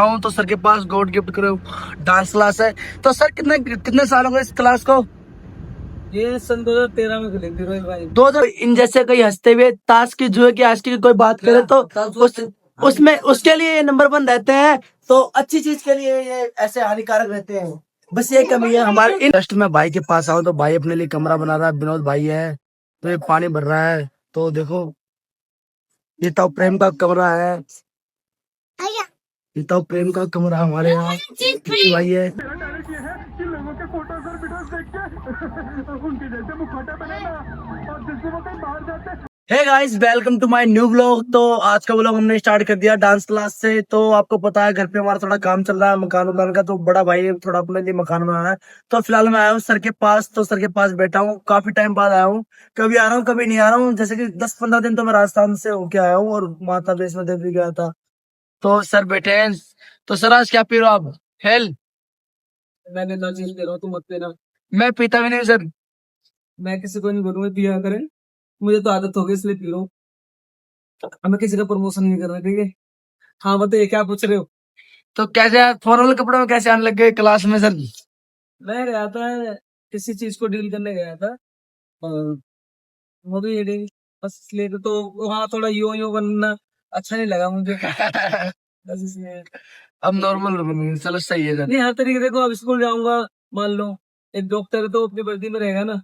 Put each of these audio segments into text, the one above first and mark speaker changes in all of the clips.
Speaker 1: हूँ तो सर के पास गॉड गिफ्ट करो डांस क्लास है। तो सर कितने कितने साल हो गए इस क्लास को?
Speaker 2: ये सन 2013 में खुली थी रोहित भाई।
Speaker 1: दो हजार। इन जैसे कोई हंसते हुए ताश की जुए की आशिकी की कोई बात करे तो उसमें उसके लिए ये नंबर 1 रहते हैं। तो अच्छी चीज के लिए ये ऐसे हानिकारक रहते हैं। बस ये कमी है हमारे इन जस्ट मैं भाई के पास आऊँ तो भाई अपने लिए कमरा बना रहा है। विनोद भाई है तो ये पानी भर रहा है। तो देखो ये तो प्रेम का कमरा है। ये तो प्रेम का कमरा हमारे यहाँ भाई है। Hey guys welcome to my new vlog. तो आज का व्लॉग हमने स्टार्ट कर दिया डांस क्लास से। तो आपको पता है घर पे हमारा थोड़ा काम चल रहा है मकान उकान का। तो बड़ा भाई थोड़ा अपने लिए मकान बना रहा है। तो फिलहाल मैं आया हूँ सर के पास। तो सर के पास बैठा हूँ काफी टाइम बाद आया हूँ। कभी आ रहा हूँ कभी नहीं आ रहा हूँ। जैसे कि 10-15 दिन तो मैं राजस्थान से होके आया हूँ और माता वैष्णो देवी गया था। तो सर बैठे हैं। तो सर आज क्या पी रहे हो आप? हेल
Speaker 2: मैंने ना चीज दे रहा हूँ, तू मत देना।
Speaker 1: मैं पीता भी नहीं सर।
Speaker 2: मैं किसी को नहीं बोलूंगा पिया करें, मुझे तो आदत हो गई इसलिए पी रहा हूँ। अब मैं किसी का प्रमोशन नहीं कर रहा, ठीक है। हाँ बताइए क्या पूछ रहे हो।
Speaker 1: तो कैसे फॉर्मल कपड़ों में कैसे आने लग गए क्लास में सर?
Speaker 2: मैं गया था, किसी चीज को डील करने गया था और हो गई ये डील, बस इसलिए। तो वहाँ थोड़ा यो यो बनना अच्छा नहीं लगा मुझे, बस इसलिए।
Speaker 1: अब नॉर्मल चलो सही है सर।
Speaker 2: नहीं हर तरीके, देखो अब स्कूल जाऊंगा, मान लो एक डॉक्टर है तो अपनी वर्दी में रहेगा ना,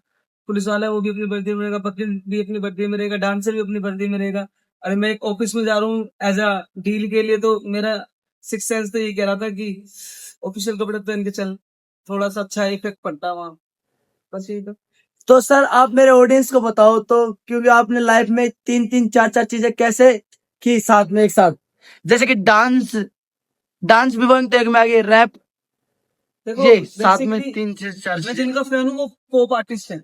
Speaker 2: पुलिस वाला है वो भी अपनी वर्दी में रहेगा, वकील भी अपनी वर्दी में रहेगा, डांसर भी अपनी वर्दी में रहेगा। अरे मैं एक ऑफिस में जा रहा हूँ एज अ डील के लिए, तो मेरा सिक्स सेंस तो ये कह रहा था कि ऑफिशियल कपड़े पहन के चल, थोड़ा सा अच्छा इफेक्ट पड़ता है वहाँ, बस यही तो
Speaker 1: सर आप मेरे ऑडियंस को बताओ तो, क्योंकि आपने लाइफ में 3-3 4-4 चीजें कैसे की साथ में एक साथ? जैसे कि डांस डांस भी बनते एक में आगे रैप,
Speaker 2: देखो
Speaker 1: ये साथ में
Speaker 2: बेसिकली
Speaker 1: 3 से 4
Speaker 2: मैं
Speaker 1: चीजें।
Speaker 2: जिनका फैन हूँ वो पॉप आर्टिस्ट है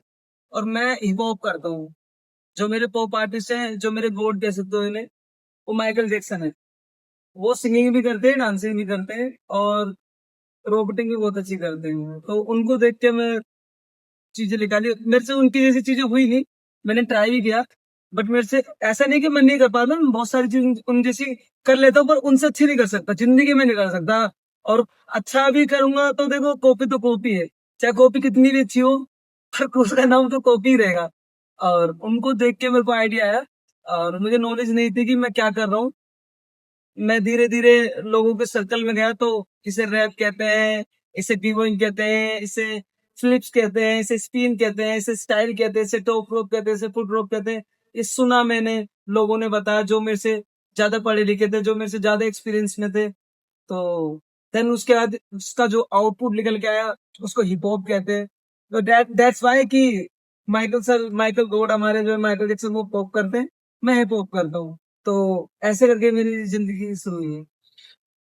Speaker 2: और मैं हिप हॉप करता हूँ। जो मेरे पॉप आर्टिस्ट हैं, जो मेरे गॉड कह सकते हो इन्हें, वो माइकल जैक्सन है। वो सिंगिंग भी करते हैं, डांसिंग भी करते हैं और रोबोटिंग भी बहुत अच्छी करते हैं। तो उनको देख के मैं चीजें निकाली, मेरे से उनकी जैसी चीजें हुई नहीं, मैंने ट्राई भी किया, बट मेरे से ऐसा नहीं कि मैं नहीं कर पाता, मैं बहुत सारी चीज उन जैसी कर लेता हूँ, पर उनसे अच्छी नहीं कर सकता, जिंदगी में नहीं कर सकता। और अच्छा भी करूंगा तो देखो कॉपी तो कॉपी है, चाहे कॉपी कितनी भी अच्छी हो, पर उसका नाम तो कॉपी ही रहेगा। और उनको देख के मेरे को आइडिया आया, और मुझे नॉलेज नहीं थी कि मैं क्या कर रहा हूँ। मैं धीरे धीरे लोगों के सर्कल में गया, तो इसे रैप कहते हैं, इसे बीबॉइंग कहते हैं, इसे फ्लिप्स कहते हैं, इसे स्पिन कहते हैं, इसे स्टाइल कहते हैं, इसे टॉप रोप कहते हैं, इसे फुट रोप कहते हैं। ये सुना मैंने, लोगों ने बताया जो मेरे से ज्यादा पढ़े लिखे थे, जो मेरे से ज्यादा एक्सपीरियंस में थे। तो देन उसके बाद उसका जो आउटपुट निकल के आया उसको हिप हॉप कहते हैं। तो दैट्स वाई कि माइकल गॉड हमारे जो माइकल जैक्सन वो पॉप करते हैं, मैं हिप हॉप करता हूँ। तो ऐसे करके मेरी जिंदगी शुरू हुई है।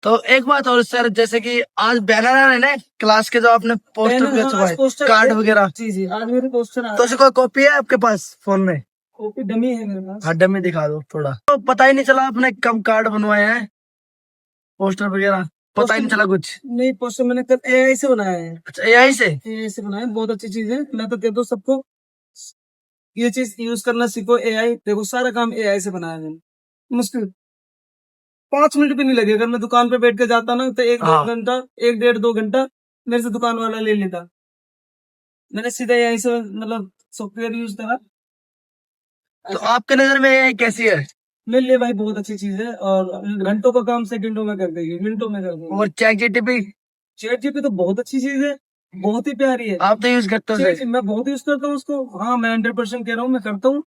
Speaker 1: तो एक बात और सर, जैसे कि आज बैनर है ना क्लास के जो आपने पोस्टर
Speaker 2: बैनर,
Speaker 1: पे
Speaker 2: हाँ आज
Speaker 1: छपवाए
Speaker 2: पोस्टर
Speaker 1: कार्ड
Speaker 2: है।
Speaker 1: वगैरह,
Speaker 2: जी जी आज मेरे पोस्टर आ
Speaker 1: तो
Speaker 2: रहे
Speaker 1: ऐसे
Speaker 2: हैं।
Speaker 1: कोई कॉपी है आपके पास फोन में?
Speaker 2: कॉपी डमी है मेरे पास।
Speaker 1: हाँ डमी दिखा दो थोड़ा। तो पता ही नहीं चला आपने कब कार्ड बनवाए हैं, पोस्टर वगैरह पता ही
Speaker 2: पोस्टर
Speaker 1: नहीं चला कुछ।
Speaker 2: नहीं, पोस्टर मैंने कल एआई से बनाया है।
Speaker 1: अच्छा एआई से?
Speaker 2: एआई से बनाया है, बहुत अच्छी चीज है। मैं तो कहता हूँ सबको ये चीज यूज करना सीखो। एआई देखो सारा काम एआई से बनाया है। मुश्किल 5 मिनट भी नहीं लगे। अगर मैं दुकान पे बैठ के जाता ना तो एक दो
Speaker 1: हाँ।
Speaker 2: घंटा, 1 1.5 2 घंटा मेरे से दुकान वाला ले लेता। मैंने सीधा एआई से मतलब सॉफ्टवेयर यूज करा।
Speaker 1: तो आपके नजर में एआई कैसी है?
Speaker 2: मेरे लिए भाई बहुत अच्छी चीज है, और घंटों का काम सेकंडों में कर देगी, मिनटों में कर देगी।
Speaker 1: और चैट जीटीपी
Speaker 2: चैट जीपी तो बहुत अच्छी चीज है, बहुत ही प्यारी है।
Speaker 1: आप तो यूज करते हो सर?
Speaker 2: मैं बहुत यूज करता हूँ उसको। हाँ मैं 100% कह रहा हूँ, मैं करता हूँ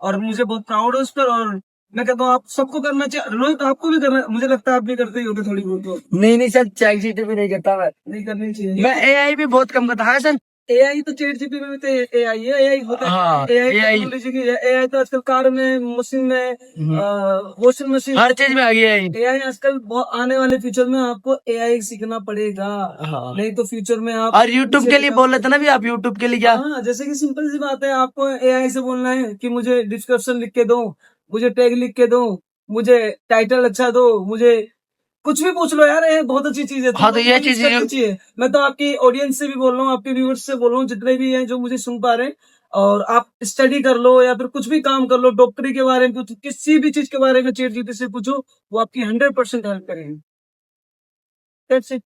Speaker 2: और मुझे बहुत प्राउड है उस पर। और मैं कहता हूँ आप सबको करना चाहिए। रोहित आपको भी करना, मुझे लगता है आप भी करते ही होगे थोड़ी बहुत तो।
Speaker 1: नहीं नहीं सर, चैट जीटीपी नहीं करता मैं।
Speaker 2: नहीं करनी चाहिए।
Speaker 1: मैं एआई भी बहुत कम करता। हाँ सर।
Speaker 2: एआई तो चैट जीपी में भी तो एआई है। एआई होता है,
Speaker 1: हाँ
Speaker 2: एआई
Speaker 1: एआई
Speaker 2: टेक्नोलॉजी की है। एआई तो आजकल कार में, मशीन में, वॉशिंग मशीन,
Speaker 1: हर चीज में आ गया है।
Speaker 2: एआई आजकल आने वाले फ्यूचर में आपको एआई सीखना पड़ेगा।
Speaker 1: हाँ।
Speaker 2: नहीं तो फ्यूचर में आप
Speaker 1: और यूट्यूब के लिए बोल रहे थे ना भी आप, यूट्यूब के लिए क्या?
Speaker 2: हाँ जैसे कि सिंपल सी बात है, आपको एआई से बोलना है कि मुझे डिस्क्रिप्शन लिख के दो, मुझे टैग लिख के दो, मुझे टाइटल अच्छा दो, मुझे कुछ भी पूछ लो यार, ये बहुत अच्छी चीज है।
Speaker 1: हाँ तो ये
Speaker 2: यूज
Speaker 1: चीज
Speaker 2: करनी चाहिए। मैं तो आपकी ऑडियंस से भी बोल रहा हूँ, आपके व्यूअर्स से बोल रहा हूँ, जितने भी हैं जो मुझे सुन पा रहे हैं, और आप स्टडी कर लो या फिर कुछ भी काम कर लो, डॉक्टरी के बारे में कुछ, किसी भी चीज के बारे में चैट जीपीटी से पूछो, वो आपकी 100% हेल्प करेंगे। That's it.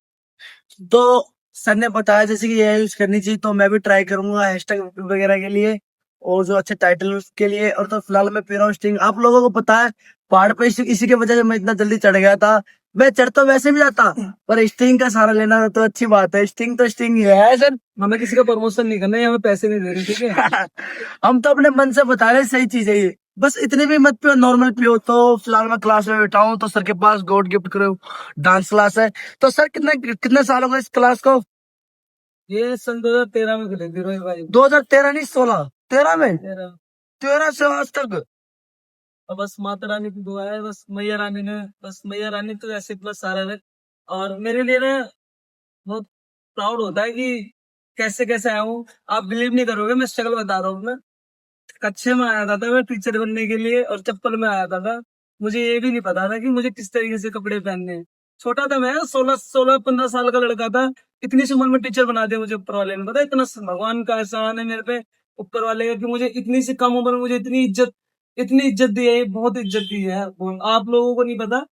Speaker 1: तो सर ने बताया जैसे कि ये यूज करनी चाहिए, तो मैं भी ट्राई करूंगा हैशटैग वगैरह के लिए और जो अच्छे टाइटल के लिए। और तो फिलहाल मैं पी रहा हूँ स्टिंग। आप लोगों को पता है पहाड़ पे इसी की वजह से मैं इतना जल्दी चढ़ गया था। मैं चढ़ तो वैसे भी जाता, पर स्टिंग का सहारा लेना तो अच्छी बात है। स्टिंग तो स्टिंग ही है सर।
Speaker 2: हमें किसी का प्रमोशन नहीं करना है, हमें पैसे नहीं दे रहे, ठीक है।
Speaker 1: हम तो अपने मन से बता रहे हैं, सही चीज है ये। बस इतनी भी मत पियो, नॉर्मल पियो। तो फिलहाल मैं क्लास में बैठा हूँ, तो सर के पास गॉड गिफ्ट करो डांस क्लास है। तो सर कितने कितने साल हो गए इस क्लास को?
Speaker 2: ये सन 2013 में खुले थी रोहित भाई।
Speaker 1: 2013 नहीं 16, 13 में।
Speaker 2: 13।
Speaker 1: 13 से आज तक।
Speaker 2: और बस माता रानी की दुआ है, बस मैया रानी ने, बस मैया रानी तो ऐसे इतना सारा है। और मेरे लिए ना बहुत प्राउड होता है कि कैसे कैसे आया हूँ। आप बिलीव नहीं करोगे, मैं स्ट्रगल बता रहा हूँ। मैं कच्चे में आया था मैं टीचर बनने के लिए, और चप्पल में आया था। मुझे ये भी नहीं पता था कि मुझे किस तरीके से कपड़े पहनने हैं। छोटा था मैं, 16-15 साल का लड़का था। इतनी सी उम्र में टीचर बना दिया मुझे ऊपर वाले ने। पता है इतना भगवान का एहसान है मेरे पे, ऊपर वाले का, कि मुझे इतनी सी कम उम्र में मुझे इतनी इज्जत दी है, बहुत इज्जत दी है। आप लोगों को नहीं पता,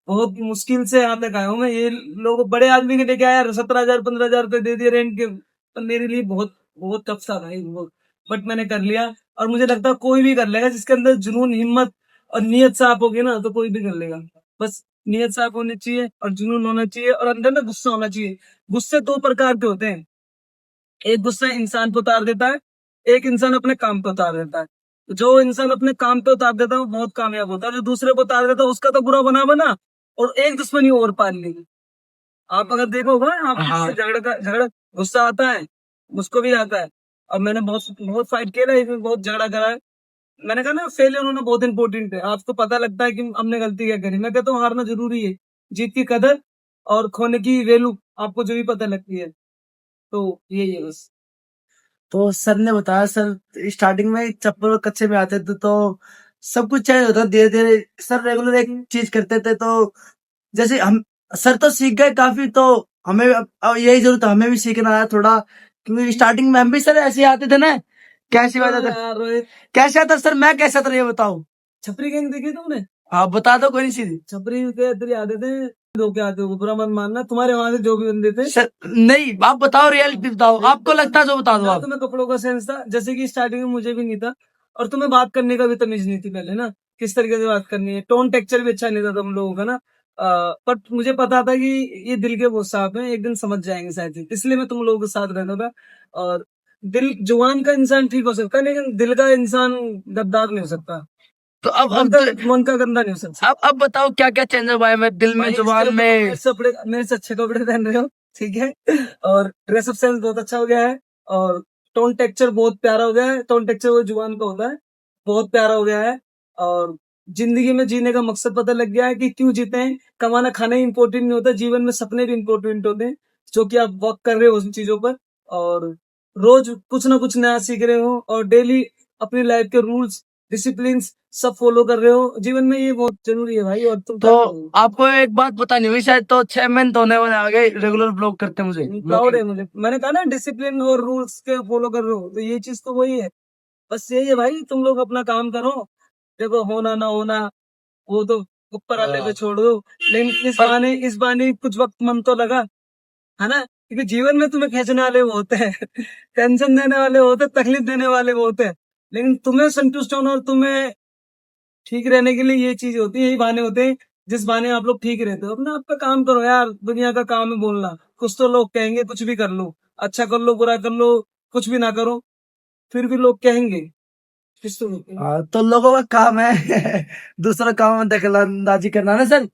Speaker 2: बहुत मुश्किल से यहाँ तक आया हूँ मैं। ये लोग बड़े आदमी के लेके आया, 17,000 15,000 रुपए दे दिए रेंट के, पर मेरे लिए बहुत बहुत टफ था भाई वो। बट मैंने कर लिया। और मुझे लगता है कोई भी कर लेगा, जिसके अंदर जुनून, हिम्मत और नियत साफ होगी ना, तो कोई भी कर लेगा। बस नियत साफ होनी चाहिए और जुनून होना चाहिए, और अंदर में गुस्सा होना चाहिए। गुस्से दो प्रकार के होते हैं, एक गुस्सा इंसान पे उतार देता है, एक इंसान अपने काम पे उतार देता है। तो जो इंसान अपने काम पे उतार देता है वो बहुत कामयाब होता है। जो दूसरे पे उतार देता है उसका तो बुरा बना बना, और एक दुश्मनी और पाल ली। आप अगर देखोगे, आप
Speaker 1: हाँ।
Speaker 2: झगड़ा गुस्सा आता है, मुझको भी आता है। और मैंने बहुत बहुत फाइट किया लाइफ में, बहुत झगड़ा करा है। मैंने कहा ना, फेलियर होना बहुत इंपॉर्टेंट है। आपको पता लगता है कि हमने गलती क्या करी। मैं कहता हूँ हारना जरूरी है, जीत की कदर और खोने की वैल्यू आपको जो भी पता लगती है। तो यही है बस।
Speaker 1: तो सर ने बताया सर स्टार्टिंग में चप्पल और कच्चे में आते थे, तो सब कुछ चेंज होता धीरे धीरे। सर रेगुलर एक चीज करते थे, तो जैसे हम सर तो सीख गए काफी, तो हमें अब यही जरूरत है, हमें भी सीखना है थोड़ा। क्योंकि स्टार्टिंग में हम भी सर ऐसे ही आते थे ना। कैसी बात है?
Speaker 2: यार रोहित,
Speaker 1: कैसा था सर? मैं कैसा था ये बताओ।
Speaker 2: छपरी गैंग देखी तुमने?
Speaker 1: हाँ बता दो, कोई नहीं सीधी।
Speaker 2: छपरी के इधर ही आते थे, दो के आते हो, बुरा मत मानना। तुम्हारे वहां से जो भी बंदे थे,
Speaker 1: सर नहीं, आप बताओ, रियलिटी बताओ, आपको लगता है जो बता दो
Speaker 2: ना
Speaker 1: आप।
Speaker 2: तुम्हें कपड़ों का सेंस था, जैसे कि स्टार्टिंग में मुझे भी नहीं था। और तुम्हें बात करने का भी तमीज नहीं थी पहले ना, किस तरीके से बात करनी है। टोन टेक्सचर भी अच्छा नहीं था तुम लोगों का ना। पर मुझे पता था कि ये दिल के बहुत साफ हैं, एक दिन समझ जाएंगे शायद, इसलिए मैं तुम लोगों के साथ रहता था। और दिल, जुबान का इंसान ठीक हो सकता है, लेकिन दिल का इंसान गद्दार नहीं हो सकता।
Speaker 1: तो
Speaker 2: मन का गंदा नहीं हो सकता।
Speaker 1: अब बताओ क्या क्या चेंज हुआ है मैं दिल में,
Speaker 2: भाई
Speaker 1: जुबान में।
Speaker 2: मेरे से अच्छे कपड़े पहन रहे हो, ठीक है। और ड्रेसअप सेंस बहुत अच्छा हो गया है। और टोन टेक्सचर बहुत प्यारा हो गया है। टोन टेक्सचर वो जुबान का होता है, बहुत प्यारा हो गया है। और जिंदगी में जीने का मकसद पता लग गया है कि क्यों जीते हैं। कमाना खाना ही इंपॉर्टेंट नहीं होता, जीवन में सपने भी इंपॉर्टेंट होते हैं, जो कि आप वर्क कर रहे हो उन चीजों पर। और रोज कुछ ना कुछ नया सीख रहे हो, और डेली अपनी लाइफ के रूल्स, डिसिप्लिन सब फॉलो कर रहे हो। जीवन में ये बहुत जरूरी है भाई। और तुम
Speaker 1: तो आपको एक बात बतानी हुई शायद, तो 6 महीने तो होने वाले आ गए रेगुलर ब्लॉग करते मुझे।
Speaker 2: प्राउड है मुझे। मैंने कहा ना, डिसिप्लिन और रूल्स के फॉलो कर रहे हो, तो ये चीज तो वही है। बस यही है भाई, तुम लोग अपना काम करो। देखो होना ना होना वो तो ऊपर वाले पे छोड़ दो। लेकिन इस बहाने कुछ वक्त मन तो लगा, है ना। क्योंकि जीवन में तुम्हें खींचने वाले वो होते हैं, टेंशन देने वाले वो होते हैं, तकलीफ देने वाले वो होते हैं। लेकिन तुम्हें संतुष्ट होना और तुम्हें ठीक रहने के लिए ये चीज होती है, यही बहाने होते हैं जिस बहाने आप लोग ठीक रहते हो। अपना आपका काम करो यार, दुनिया का काम है बोलना। कुछ तो लोग कहेंगे, कुछ भी कर लो, अच्छा कर लो, बुरा कर लो, कुछ भी ना करो, फिर भी लोग कहेंगे। कुछ तो होते हैं।
Speaker 1: तो लोगों का काम है दूसरा काम है दखलंदाजी करना ना सर।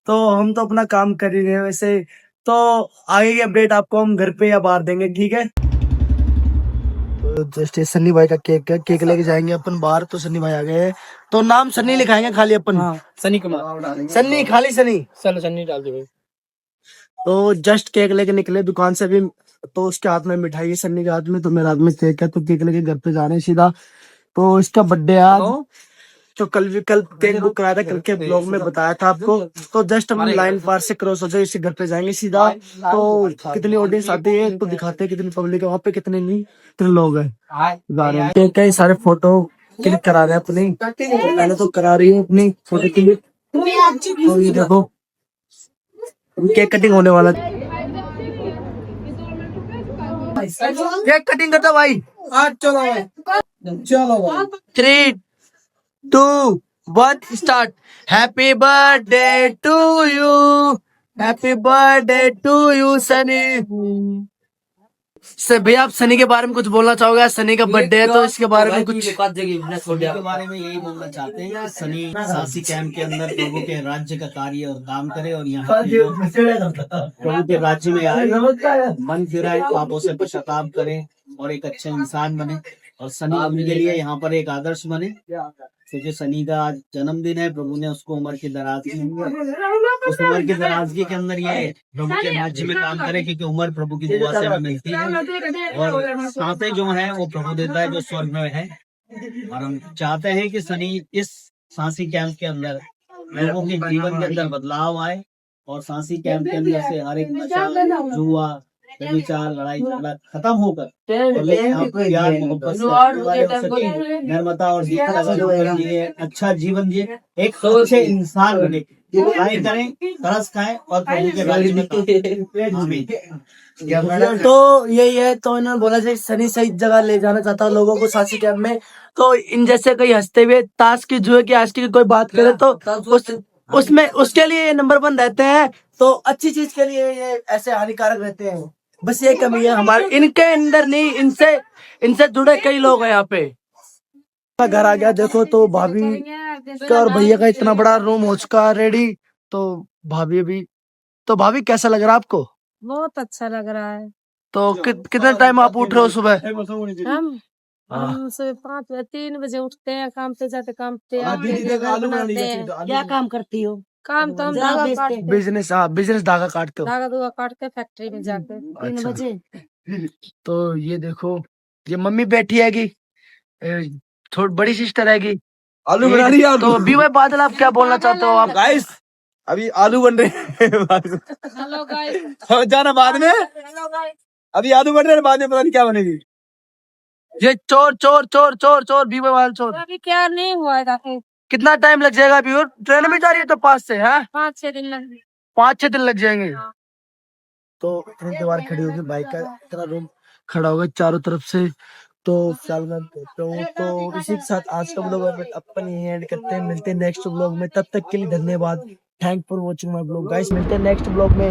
Speaker 1: तो हम तो अपना काम कर ही रहे हैं वैसे। तो आगे की अपडेट आपको हम घर पे या बाहर देंगे, ठीक है। तो जस्ट सन्नी भाई का केक लेके जाएंगे अपन बाहर। तो सन्नी भाई आ गए हैं, तो नाम सन्नी लिखाएंगे खाली अपन।
Speaker 2: हाँ, सनी कुमार।
Speaker 1: सन्नी, खाली सन्नी।
Speaker 2: चलो सन्नी डाल दो भाई।
Speaker 1: तो जस्ट केक लेके निकले दुकान से भी। तो उसके हाथ में मिठाई है, सन्नी के हाथ में, तो मेरे हाथ में केक है। तो केक लेके घर पे जा रहे हैं सीधा। तो इसका बर्थडे है आज। तो कल केक बुक कराया था, कल के ब्लॉग में बताया था आपको। तो जस्ट हम लाइन पार से क्रॉस हो जाए, इसे घर पे जाएंगे सीधा। तो कितनी ऑडियंस आती है तो दिखाते हैं कितनी पब्लिक है वहाँ पे, कितने नहीं, कितने लोग हैं। जा रहे हैं केक का ही सारे फोटो क्लिक करा रहे हैं अपनी। मैंने तो करा रही हूँ अपनी फोटो क्लिक। तो ये देखो केक कटिंग होने वाला। केक कटिंग करता भाई।
Speaker 2: आज चलो भाई, चलो भाई।
Speaker 1: 3, 2, 1 start. Happy birthday to you, happy birthday to you Sunny. Sir भैया आप सनी के बारे में कुछ बोलना चाहोगे? आज सनी का बर्थडे है तो इसके बारे में कुछ।
Speaker 3: सनी के बारे में यही बोलना चाहते हैं कि सनी सासी कैंप के अंदर प्रभु के राज्य का कार्य और काम करे और यहाँ पे जो प्रभु के राज्य में आए, मन फिराए, पापों से पश्चाताप करे और एक अच्छे इंसान बने और सनी उनके लिए यहाँ पर एक आदर्श बने। तो जो सनी का आज जन्मदिन है, प्रभु ने उसको उम्र की दराजगी उस उम्र की दराजगी के अंदर ये प्रभु के राज्य में काम करे, क्योंकि उम्र प्रभु की दुआ से हमें मिलती है और सांसें जो है वो प्रभु देता है जो स्वर्ग में है। और हम चाहते हैं कि सनी इस सांसी कैंप के अंदर लोगों के जीवन के अंदर बदलाव आए और सांसी कैंप के अंदर से हर एक नशा, जुआ, व्यभिचार, लड़ाई झगड़ा खत्म होकर और लेकिन आप प्यार मोहब्बत से नर्मता और जिए, अच्छा जीवन जिए, एक अच्छे इंसान बने, खाए करें, तरस खाएं और प्रभु के राज्य में आमीन।
Speaker 1: तो यही है, तो इन्होंने बोला कि सनी सही जगह ले जाना चाहता है लोगों को सांसी कैंप में। तो इन जैसे कई हंसते हुए ताश की, जुए की, आष्टी की कोई बात करे तो उसमें उसके लिए ये नंबर 1 रहते हैं। तो अच्छी चीज के लिए ये ऐसे हानिकारक रहते हैं। बस ये कमी है हमारे, इनके अंदर नहीं, इनसे जुड़े कई लोग हैं यहाँ पे। घर आ गया देखो, तो भाभी का और भैया का इतना बड़ा रूम हो चुका रेडी। तो भाभी अभी, तो भाभी कैसा लग रहा है आपको?
Speaker 4: बहुत अच्छा लग रहा है।
Speaker 1: तो कितने टाइम आप उठ रहे हो सुबह?
Speaker 4: हम सुबह 5 बजे 3 बजे उठते हैं, काम पे जाते, काम पे आते, घर बनाते हैं।
Speaker 1: क्या काम करती हो?
Speaker 4: काम तो हम धागा काटते,
Speaker 1: बिजनेस? हाँ, बिजनेस धागा काटते हो।
Speaker 4: धागा धुगा काटते फैक्ट्री में जाके 3
Speaker 1: अच्छा।
Speaker 4: बजे।
Speaker 1: तो ये देखो, ये मम्मी बैठी हैगी, थोड़ी बड़ी सिस्टर हैगी, आलू बना रही है। तो अभी वह बादल, आप क्या बोलना चाहते हो? आप गाइस अभी आलू बन रहे हैं।
Speaker 4: हेलो गाइस,
Speaker 1: जाना बाद में,
Speaker 4: हेलो गाइस।
Speaker 1: अभी आलू बन रहे हैं, बाद में पता नहीं क्या बनेगी। ये चोर चोर चोर चोर चोर बीवे वाला चोर।
Speaker 4: अभी क्या नहीं हुआ है काफी।
Speaker 1: कितना टाइम लग जाएगा अभी? और ट्रेन में जा रही है तो 5 से है
Speaker 4: 5-6 दिन लग गए।
Speaker 1: 5-6 दिन लग जाएंगे।
Speaker 4: हाँ।
Speaker 1: तो इतनी दीवार खड़ी होगी, बाइक का इतना रूम खड़ा होगा चारों तरफ से। तो फिलहाल मैं देखता हूँ, तो इसी के साथ आज का ब्लॉग अपन यही एंड करते हैं। मिलते हैं नेक्स्ट ब्लॉग में, तब तक के लिए धन्यवाद। Thank for watching my blog guys. मिलते हैं नेक्स्ट ब्लॉग में।